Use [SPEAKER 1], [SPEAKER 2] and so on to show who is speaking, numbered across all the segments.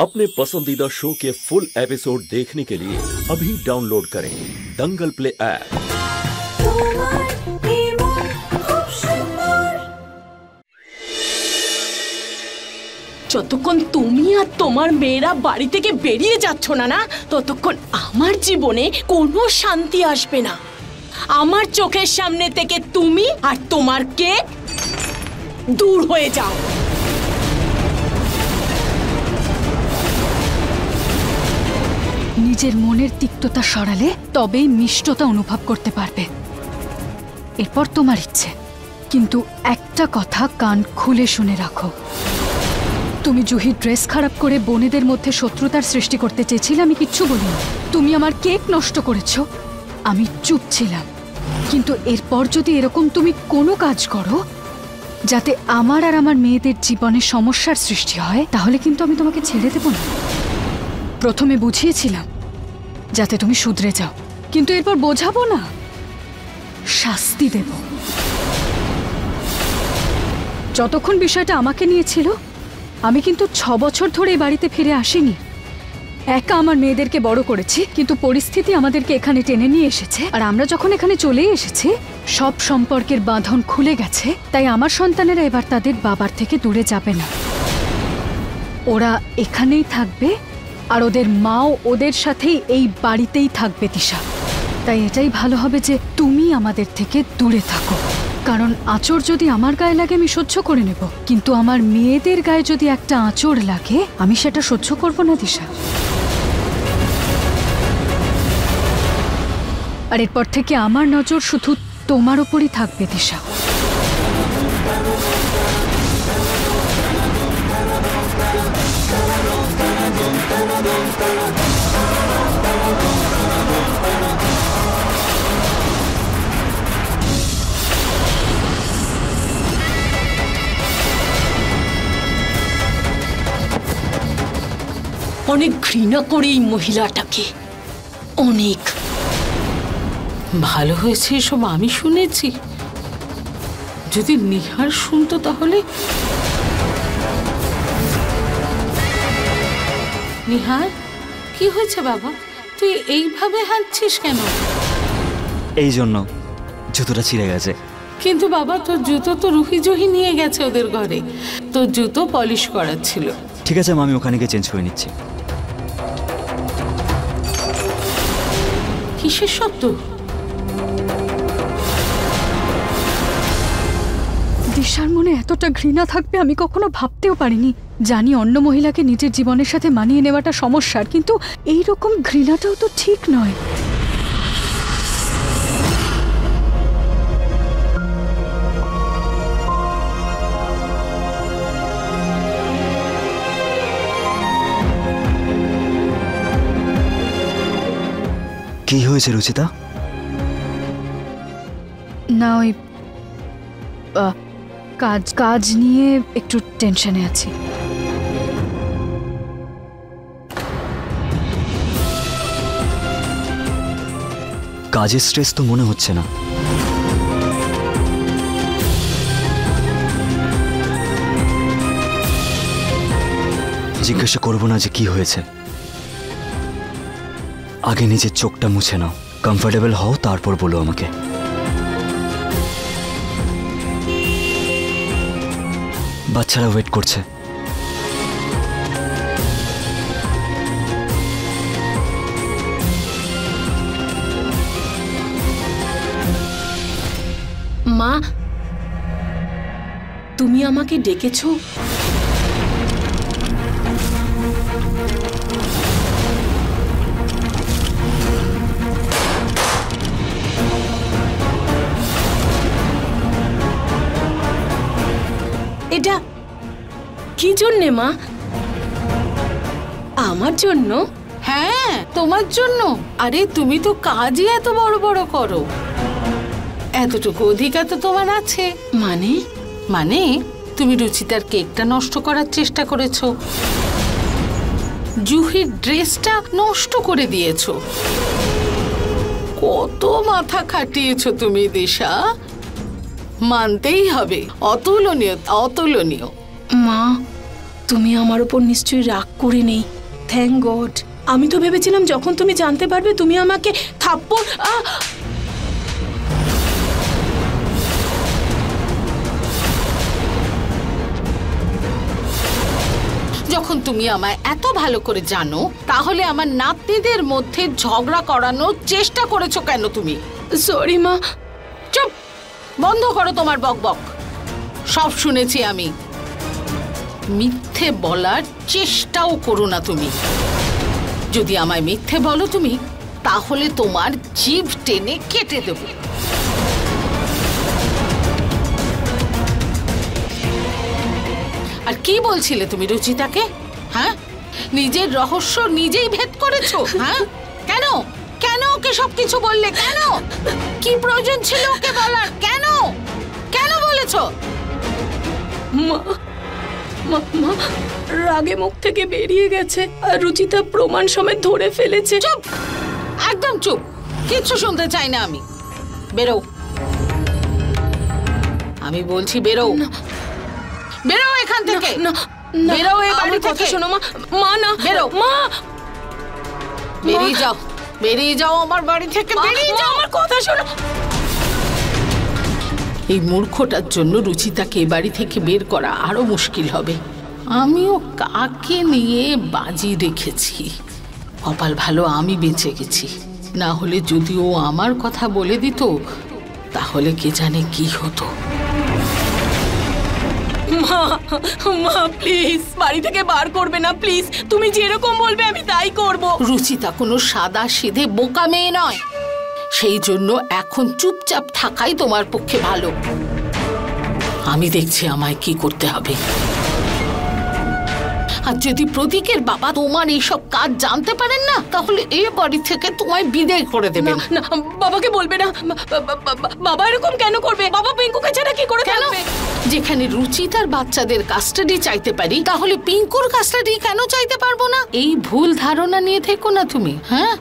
[SPEAKER 1] अपने पसंदीदा शो के फुल एपिसोड देखने के लिए अभी डाउनलोड करें दंगल प्ले ऐप।
[SPEAKER 2] যতক্ষণ তুমি আর তোমার মেয়েরা বাড়ি থেকে বেরিয়ে যাচ্ছ না ততক্ষণ আমার জীবনে কোনো শান্তি আসবে না। আমার চোখের সামনে থেকে তুমি আর তোমার কেক দূর হয়ে যাও।
[SPEAKER 3] নিজের মনের তিক্ততা সরালে তবেই মিষ্টতা অনুভব করতে পারবে। এরপর তোমার ইচ্ছে, কিন্তু একটা কথা কান খুলে শুনে রাখো। তুমি জুহির ড্রেস খারাপ করে বোনেদের মধ্যে শত্রুতার সৃষ্টি করতে চেয়েছিলে, আমি কিচ্ছু বলিনি। তুমি আমার কেক নষ্ট করেছ, আমি চুপ ছিলাম। কিন্তু এরপর যদি এরকম তুমি কোনো কাজ করো যাতে আমার আর আমার মেয়েদের জীবনে সমস্যার সৃষ্টি হয়, তাহলে কিন্তু আমি তোমাকে ছেড়ে দেব না। প্রথমে বুঝিয়েছিলাম যাতে তুমি শুধরে যাও, কিন্তু এরপর বোঝাবো না, শাস্তি দেব। যতক্ষণ বিষয়টা আমাকে নিয়েছিল, আমি কিন্তু 6 বছর ধরে এই বাড়িতে ফিরে আসিনি। একা আমার মেয়েদেরকে বড় করেছি, কিন্তু পরিস্থিতি আমাদেরকে এখানে টেনে নিয়ে এসেছে। আর আমরা যখন এখানে চলে এসেছি, সব সম্পর্কের বাঁধন খুলে গেছে। তাই আমার সন্তানেরা এবার তাদের বাবার থেকে দূরে যাবে না। ওরা এখানেই থাকবে, আর ওদের মাও ওদের সাথেই এই বাড়িতেই থাকবে তিশা। তাই এটাই ভালো হবে যে তুমি আমাদের থেকে দূরে থাকো। কারণ আঁচড় যদি আমার গায়ে লাগে আমি সহ্য করে নেব, কিন্তু আমার মেয়েদের গায়ে যদি একটা আঁচড় লাগে আমি সেটা সহ্য করব না তিশা। আর এরপর থেকে আমার নজর শুধু তোমার ওপরই থাকবে তিশা।
[SPEAKER 2] অনেক ঘৃণা করে এই মহিলাটাকে, অনেক।
[SPEAKER 4] ভালো হয়েছে এসব আমি শুনেছি, যদি নিহার শুনতো তাহলে। নিহার, কি হয়েছে বাবা? তুই এইভাবে হাঁটছিস কেন?
[SPEAKER 5] এই জন্য জুতোটা ছিঁড়ে গেছে।
[SPEAKER 4] কিন্তু বাবা, তোর জুতো তো রুহি জুহি নিয়ে গেছে ওদের ঘরে, তোর জুতো পলিশ করার ছিল।
[SPEAKER 5] ঠিক আছে, আমি ওখানে গিয়ে চেঞ্জ করে নিচ্ছি।
[SPEAKER 4] কিসের শব্দ?
[SPEAKER 3] দিশার মনে এতটা ঘৃণা থাকবে আমি কখনো ভাবতেও পারিনি। জানি অন্য মহিলাকে নিজের জীবনের সাথে মানিয়ে নেওয়াটা সমস্যার, কিন্তু এই রকম ঘৃণাটাও তো ঠিক নয়।
[SPEAKER 5] কি হয়েছে রুচিতা?
[SPEAKER 3] না, ওই কাজ নিয়ে একটু টেনশনে আছি।
[SPEAKER 5] কাজের স্ট্রেস তো মনে হচ্ছে না। জিজ্ঞাসা করবো না যে কি হয়েছে, আগে নিজের চোখটা মুছে নাও, কমফোর্টেবল হও, তারপর বলো আমাকে। বাচ্চারা ওয়েট করছে।
[SPEAKER 2] মা, তুমি আমাকে ডেকেছো? এটা কি জন্যে মা? আমার জন্য?
[SPEAKER 4] হ্যাঁ, তোমার জন্য। আরে তুমি তো কাজই এত বড় বড় করো, এতটুকু অধিকার তো তোমার আছে। মানে তুমি রুচিতার কেকটা নষ্ট করার চেষ্টা করেছো, জুহির ড্রেসটা নষ্ট করে দিয়েছো। কত মাথা খাটিয়েছো তুমি দিশা, মানতেই হবে, অতুলনীয় অতুলনীয়।
[SPEAKER 2] মা, তুমি আমার উপর নিশ্চয়ই রাগ করে নেই। Thank god. আমি তো ভেবেছিলাম যখন তুমি জানতে পারবে তুমি আমাকে থাপ্পড়
[SPEAKER 4] যখন তুমি আমায় এত ভালো করে জানো, তাহলে আমার নাতনিদের মধ্যে ঝগড়া করানোর চেষ্টা করেছো কেন তুমি?
[SPEAKER 2] সরি মা।
[SPEAKER 4] চুপ, বন্ধ করো তোমার বকবক। সব শুনেছি আমি। মিথ্যে বলার চেষ্টাও করো না তুমি। যদি আমায় মিথ্যে বলো তুমি, তাহলে তোমার জিভ টেনে কেটে দেব। আর কি বলছিলে তুমি রুচিতাকে? হ্যাঁ, নিজের রহস্য নিজেই ভেদ করেছো? হ্যাঁ, কেন কেন ওকে সবকিছু বললে? কেন? কি প্রয়োজন ছিল ওকে বলার? কেন কেন বলেছো?
[SPEAKER 2] মা রাগে মুখ থেকে বেরিয়ে গেছে আর রুচিতা প্রমাণ সমেত ধরে ফেলেছে।
[SPEAKER 4] চুপ, একদম চুপ। কিচ্ছু শুনতে চাই না আমি। বেরো, আমি বলছি বেরো। বেরো এখান থেকে। বেরো এই বাড়ি থেকে।
[SPEAKER 2] শোনো মা। মা না,
[SPEAKER 4] বেরো।
[SPEAKER 2] মা
[SPEAKER 4] বেরিয়ে যাও, বেরিয়ে যাও আমার বাড়ি থেকে। বেরিয়ে যাও।
[SPEAKER 2] আমার কথা শোনো।
[SPEAKER 4] এই মূর্খটার জন্য রুচিতাকে এ বাড়ি থেকে বের করা আরো মুশকিল হবে। আমিও কাকে নিয়ে বাজি রেখেছি। কপাল ভালো আমি বেঁচে গেছি, না হলে যদি ও আমার কথা বলে দিত তাহলে কে জানে কি হতো।
[SPEAKER 2] মা প্লিজ বাড়ি থেকে বার করবে না প্লিজ। তুমি যেরকম বলবে আমি তাই করব।
[SPEAKER 4] রুচিতা কোনো সাদা সিধে বোকা মেয়ে নয়, সেই জন্য এখন চুপচাপ থাকাই তোমার পক্ষে ভালো। আমি দেখছি আমায় কি করতে হবে। আর যদি প্রতীকের বাবা তোমার এইসব কাজ জানতে পারেন না, তাহলে এই বাড়ি থেকে তোমায় বিদায় করে দেবেন।
[SPEAKER 2] না, বাবাকে বলবে না। বাবা এরকম কেন করবে? বাবা পিঙ্কুকে ছাড়া কি করে থাকবে?
[SPEAKER 4] যেখানে রুচিতার বাচ্চাদের কাস্টাডি চাইতে পারি, তাহলে পিঙ্কুর কাস্টাডি কেন চাইতে পারবো না? এই ভুল ধারণা নিয়ে থেকো না তুমি। হ্যাঁ,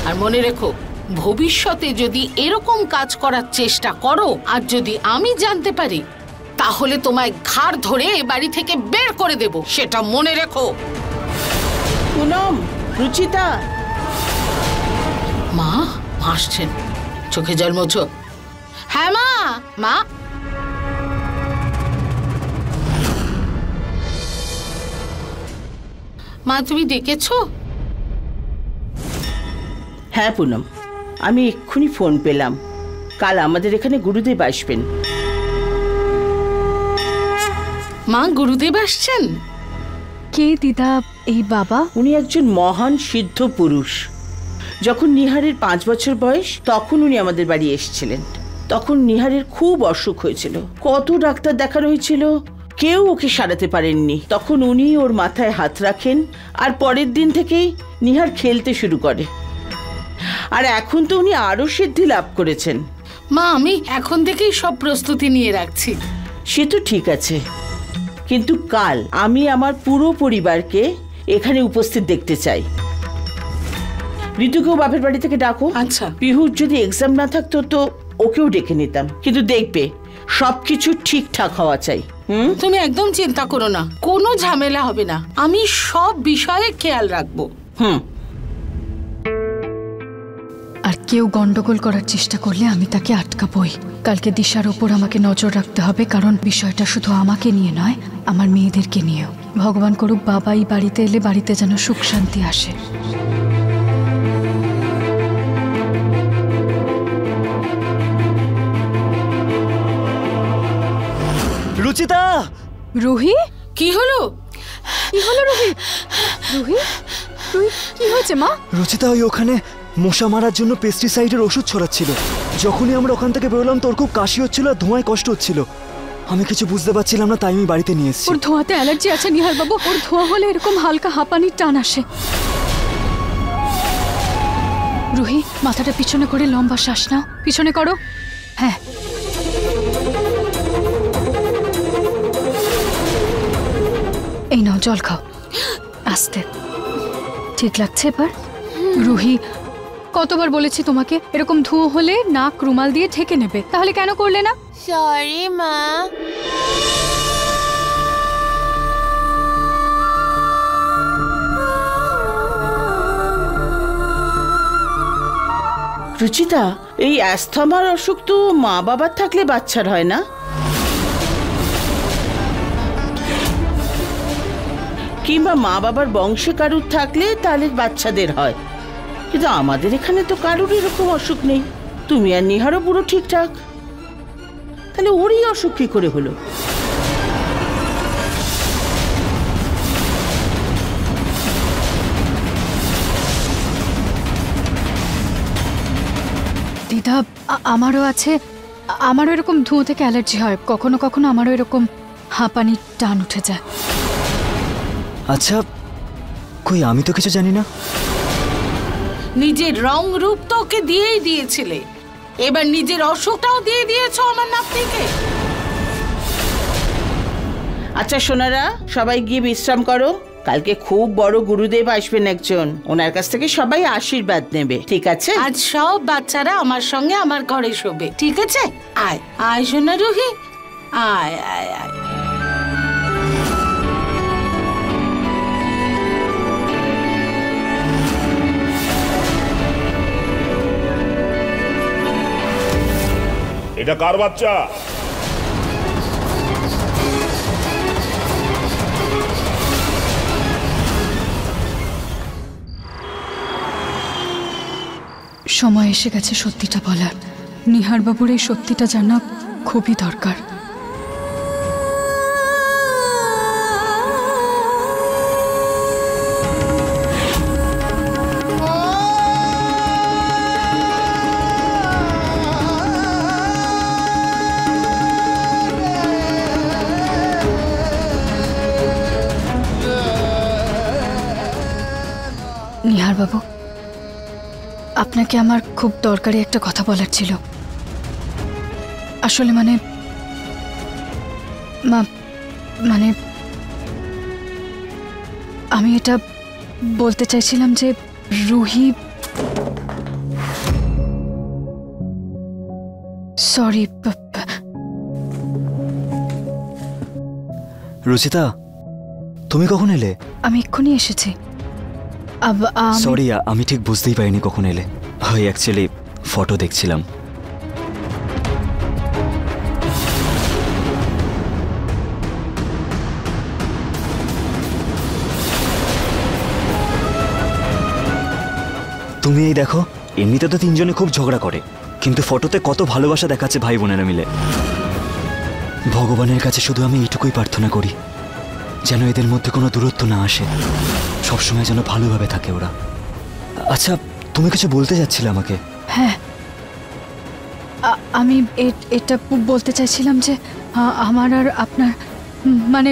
[SPEAKER 4] আর মনে রেখো, ভবিষ্যতে যদি এরকম কাজ করার চেষ্টা করো আর যদি আমি জানতে পারি, তাহলে তোমায় ঘাড় ধরে এ বাড়ি থেকে বের করে দেব, সেটা মনে রেখো।
[SPEAKER 6] পুনম, রুচিতা।
[SPEAKER 4] মা আসছেন, চোখে জল মোছো। হ্যাঁ মা। মা, মা তুমি ডেকেছো?
[SPEAKER 6] হ্যাঁ পুনম, আমি এক্ষুনি ফোন পেলাম। কাল আমাদের এখানে গুরুদেব আসবেন।
[SPEAKER 4] মা, গুরুদেব আসছেন?
[SPEAKER 3] কে দিদা এই বাবা?
[SPEAKER 6] উনি একজন মহান সিদ্ধ পুরুষ। যখন নিহারের 5 বছর বয়স, তখন উনি আমাদের বাড়ি এসেছিলেন। তখন নিহারের খুব অসুখ হয়েছিল, কত ডাক্তার দেখানো হয়েছিল, কেউ ওকে সারাতে পারেননি। তখন উনি ওর মাথায় হাত রাখেন আর পরের দিন থেকেই নিহার খেলতে শুরু করে। আর এখন তো উনি আরো সিদ্ধি লাভ করেছেন।
[SPEAKER 4] মা, আমি এখন থেকেই সব প্রস্তুতি নিয়ে রাখছি।
[SPEAKER 6] সে তো ঠিক আছে, কিন্তু কাল আমি আমার পুরো পরিবারকে এখানে উপস্থিত দেখতে চাই। ঋতুকেও বাপের বাড়ি থেকে ডাকো।
[SPEAKER 4] আচ্ছা।
[SPEAKER 6] পিহুর যদি এক্সাম না থাকতো তো ওকেও ডেকে নিতাম, কিন্তু দেখবে সবকিছু ঠিকঠাক হওয়া চাই।
[SPEAKER 4] তুমি একদম চিন্তা করো না, কোনো ঝামেলা হবে না। আমি সব বিষয়ে খেয়াল রাখবো।
[SPEAKER 3] আর কেউ গন্ডগোল করার চেষ্টা করলে আমি তাকে আটকাবই। কালকে দিশার ওপর আমাকে নজর রাখতে হবে, কারণ বিষয়টা শুধু আমাকে নিয়ে নয়, আমার মেয়েদেরকে নিয়েও। ভগবান করুক বাবাই বাড়িতে এলে বাড়িতে যেন সুখ শান্তি আসে।
[SPEAKER 5] রুচিতা!
[SPEAKER 3] রুহি,
[SPEAKER 4] কি হলো?
[SPEAKER 3] কি হলো রুহি? রুহি, রুহি কি হয়েছে মা?
[SPEAKER 5] রুচিতা ওই ওখানে মশা মারার জন্য পেস্টিসাইডের ওষুধ ছড়াচ্ছিল। যখনই আমরা ওখান থেকে বেরোলাম তোর খুব কাশি হচ্ছিল আর ধোঁয়ায় কষ্ট হচ্ছিল। আমি কিছু বুঝতে পারছিলাম না, তাই আমি বাড়িতে নিয়ে এসেছি।
[SPEAKER 3] ওর ধোঁয়াতে অ্যালার্জি আছে নিহার বাবু। ওর ধোঁয়া হলে এরকম হালকা হাঁপানির টান আসে। রুহি, মাথাটা পিছনে করে লম্বা শ্বাস নাও। পিছনে করো। হ্যাঁ, এই নাও জল খাও। আস্তে। ঠিক লাগছে এবার? রুহি, কতবার বলেছি তোমাকে এরকম ধুয়ো হলে নাক রুমাল দিয়ে ঢেকে নেবে, তাহলে কেন করলে না?
[SPEAKER 2] সরি মা।
[SPEAKER 6] রুচিতা, এই অ্যাস্থমার অসুখ তো মা বাবার থাকলে বাচ্চার হয় না? কিংবা মা বাবার বংশে কারুর থাকলে তাহলে বাচ্চাদের হয়, কিন্তু আমাদের এখানে তো কারুর এরকম অসুখ নেই। তুমি আর নিহারও পুরো ঠিকঠাক, তাহলে ওরই অসুখ কি করে হলো?
[SPEAKER 3] দিদা, আমারও আছে, আমারও এরকম ধুঁয়ো থেকে অ্যালার্জি হয়, কখনো কখনো আমারও এরকম হাঁপানির টান উঠে যায়।
[SPEAKER 5] আচ্ছা, কই আমি তো কিছু জানি না।
[SPEAKER 4] নিজের রং রূপ তো ওকে দিয়েই দিয়েছিলে, এবার নিজের অসুখটাও দিয়ে দিয়েছো আমার নাতনিকে।
[SPEAKER 6] আচ্ছা সোনারা, সবাই গিয়ে বিশ্রাম করো। কালকে খুব বড় গুরুদেব আসবেন একজন, ওনার কাছ থেকে সবাই আশীর্বাদ নেবে, ঠিক আছে?
[SPEAKER 4] আজ সব বাচ্চারা আমার সঙ্গে আমার ঘরে শোবে, ঠিক আছে? আয় আয় সোনা রুহি, আয় আয় আয়।
[SPEAKER 7] এটা কার বাচ্চা?
[SPEAKER 3] সময় এসে গেছে সত্যিটা বলার। নিহার বাবুর এই সত্যিটা জানা খুবই দরকার। নিহার বাবু, আপনাকে আমার খুব দরকারি একটা কথা বলার ছিল। আসলে মানে আমি এটা বলতে চাইছিলাম যে রুহি, সরি।
[SPEAKER 5] রুচিতা, তুমি কখন এলে?
[SPEAKER 3] আমি এক্ষুনি এসেছি।
[SPEAKER 5] সরি, আমি ঠিক বুঝতেই পারিনি কখন এলে। হয় অ্যাকচুয়ালি ফটো দেখছিলাম। তুমি এই দেখো, এমনিতে তো তিনজনে খুব ঝগড়া করে, কিন্তু ফটোতে কত ভালোবাসা দেখাচ্ছে ভাই বোনেরা মিলে। ভগবানের কাছে শুধু আমি এইটুকুই প্রার্থনা করি, যেন এদের মধ্যে কোনো দূরত্ব না আসে, সবসময় যেন ভালোভাবে থাকে ওরা। আচ্ছা, তুমি কিছু বলতে যাচ্ছিলে আমাকে?
[SPEAKER 3] হ্যাঁ, আমি এটা বলতে চাইছিলাম যে আমার আর আপনার মানে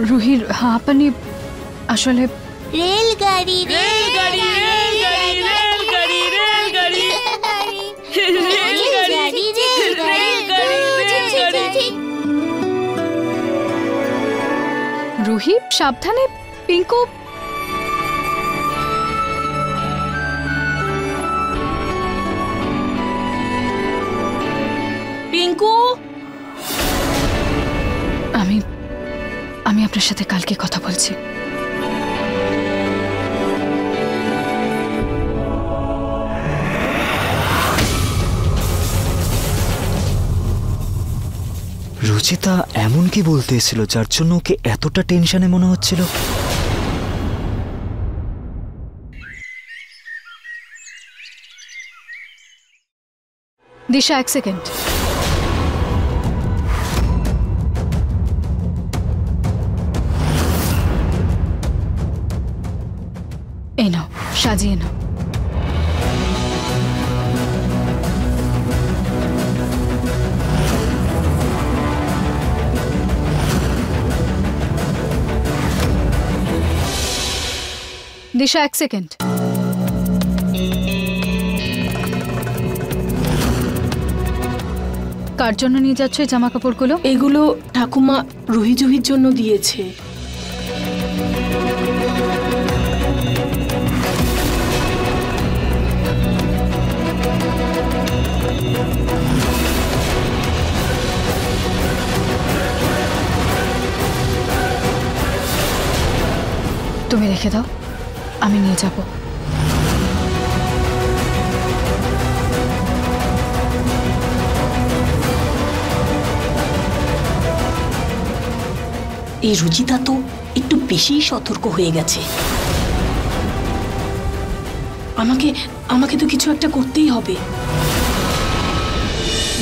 [SPEAKER 3] রুহির হাঁপানি আসলে
[SPEAKER 2] রেলগাড়ি রেলগাড়ি রেলগাড়ি রেলগাড়ি রেলগাড়ি রেলগাড়ি রেলগাড়ি।
[SPEAKER 3] রুহি সাবধানে। পিঙ্কু,
[SPEAKER 2] পিঙ্কু,
[SPEAKER 3] আমি আপনার সাথে কালকে কথা বলছি।
[SPEAKER 5] রুচিতা এমন কি বলতে এসেছিল যার জন্য ওকে এতটা টেনশনে মনে হচ্ছিল?
[SPEAKER 3] দিশা, এক সেকেন্ড। এই নাও, সাজিয়ে নাও। দিশা, এক সেকেন্ড। কার জন্য নিয়ে যাচ্ছ এই জামা কাপড়গুলো?
[SPEAKER 2] এগুলো ঠাকুমা রুহি জুহির জন্য দিয়েছে।
[SPEAKER 3] তুমি রেখে দাও, আমি নিয়ে যাব।
[SPEAKER 2] এই রুচিতা তো একটু বেশি সতর্ক হয়ে গেছে। আমাকে তো কিছু একটা করতেই হবে।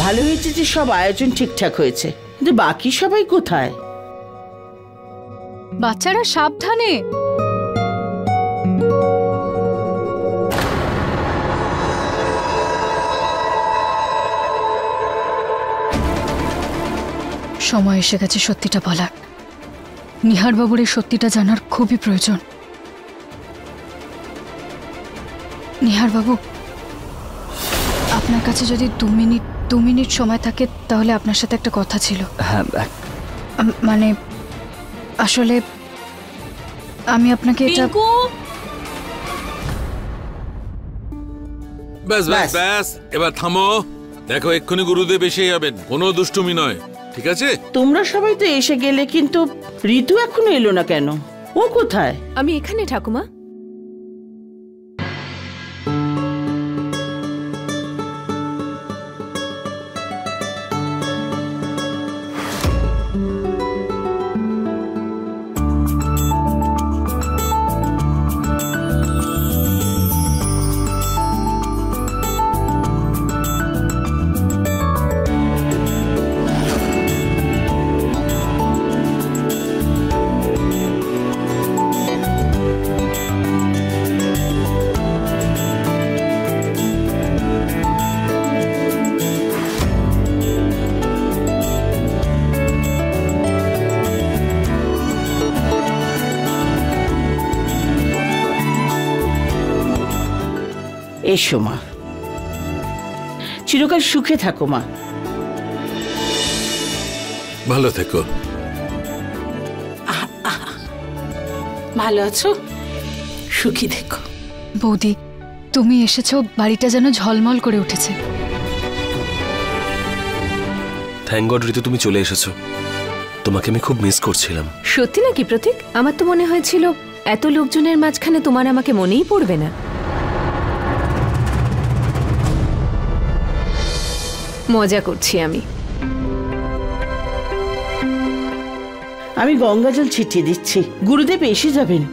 [SPEAKER 6] ভালো হয়েছে যে সব আয়োজন ঠিকঠাক হয়েছে, কিন্তু বাকি সবাই কোথায়?
[SPEAKER 3] বাচ্চারা সাবধানে। সময় এসে গেছে সত্যিটা বলার। নিহার বাবুর এই সত্যিটা জানার খুবই প্রয়োজন। নিহার বাবু, আপনার কাছে যদি 2 মিনিট সময় থাকে তাহলে আপনার সাথে একটা কথা ছিল।
[SPEAKER 5] হ্যাঁ,
[SPEAKER 3] মানে আসলে আমি আপনাকে এটা
[SPEAKER 8] ব্যাস ব্যাস ব্যাস, এবার থামো। দেখো এক্ষুনি গুরুদেব এসে যাবেন, কোনো দুষ্টুমি নয়, ঠিক আছে?
[SPEAKER 6] তোমরা সবাই তো এসে গেলে, কিন্তু ঋতু এখনো এলো না কেন? ও কোথায়?
[SPEAKER 9] আমি এখানে ঠাকুমা।
[SPEAKER 6] এসো মা, চিরকাল সুখে থাকো মা।
[SPEAKER 8] ভালো থেকো।
[SPEAKER 4] ভালো আছো? সুখী থেকো।
[SPEAKER 3] বৌদি, তুমি এসেছো, বাড়িটা যেন ঝলমল করে উঠেছে।
[SPEAKER 10] থ্যাঙ্ক গড ঋতু, তুমি চলে এসেছো। তোমাকে আমি খুব মিস করছিলাম।
[SPEAKER 9] সত্যি নাকি প্রতীক? আমার তো মনে হয়েছিল এত লোকজনের মাঝখানে তোমার আমাকে মনেই পড়বে না। মজা করছি আমি।
[SPEAKER 6] আমি গঙ্গা জল ছিটিয়ে দিচ্ছি, গুরুদেব এসে যাবেন।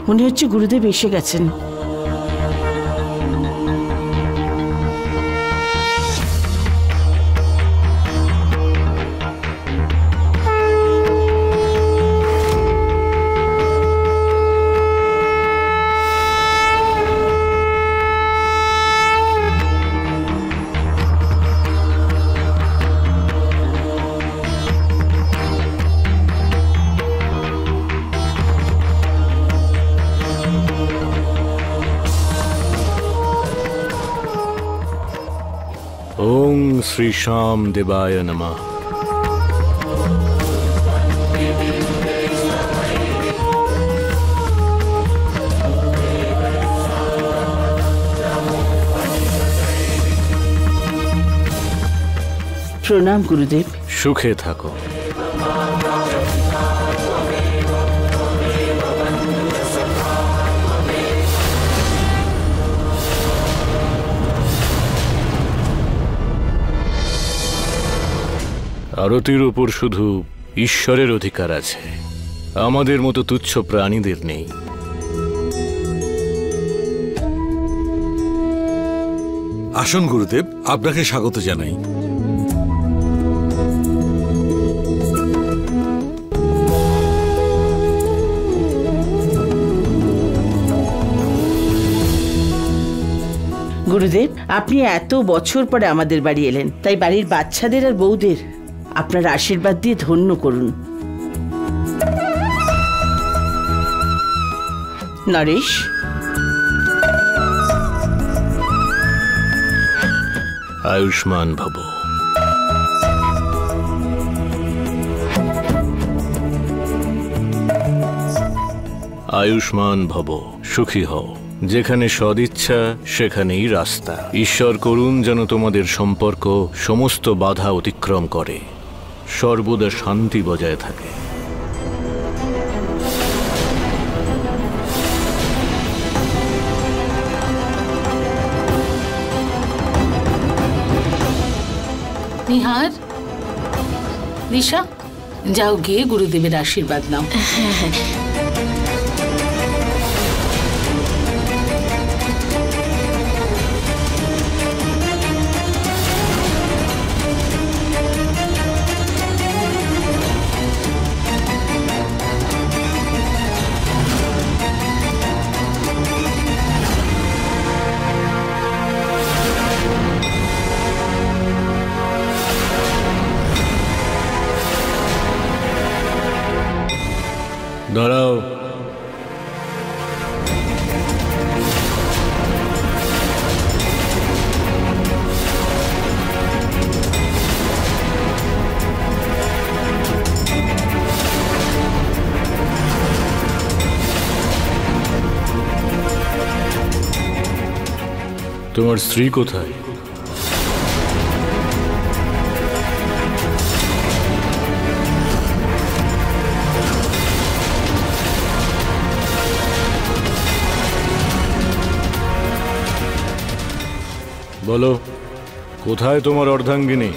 [SPEAKER 6] মনে হচ্ছে গুরুদেব এসে গেছেন।
[SPEAKER 11] ওং শ্রী শ্যাম দেবায় নমঃ।
[SPEAKER 6] প্রণাম গুরুদেব।
[SPEAKER 11] সুখে থাকো। আরতির উপর শুধু ঈশ্বরের অধিকার আছে, আমাদের মতো তুচ্ছ প্রাণীদের নেই।
[SPEAKER 8] আসুন গুরুদেব, আপনাকে স্বাগত জানাই।
[SPEAKER 6] গুরুদেব, আপনি এত বছর পরে আমাদের বাড়ি এলেন, তাই বাড়ির বাচ্চাদের আর বউদের আপনার আশীর্বাদ দিয়ে ধন্য করুন। নরেশ,
[SPEAKER 11] আয়ুষ্মান ভব। আয়ুষ্মান ভব, সুখী হও। যেখানে সদিচ্ছা সেখানেই রাস্তা। ঈশ্বর করুন যেন তোমাদের সম্পর্ক সমস্ত বাধা অতিক্রম করে, সর্বদা শান্তি বজায় থাকে।
[SPEAKER 4] নিহার, দিশা, যাও গিয়ে গুরুদেবের আশীর্বাদ নাও।
[SPEAKER 11] দাঁড়াও। তোমার স্ত্রী কোথায়? বলো, কোথায় তোমার অর্ধাঙ্গিনী?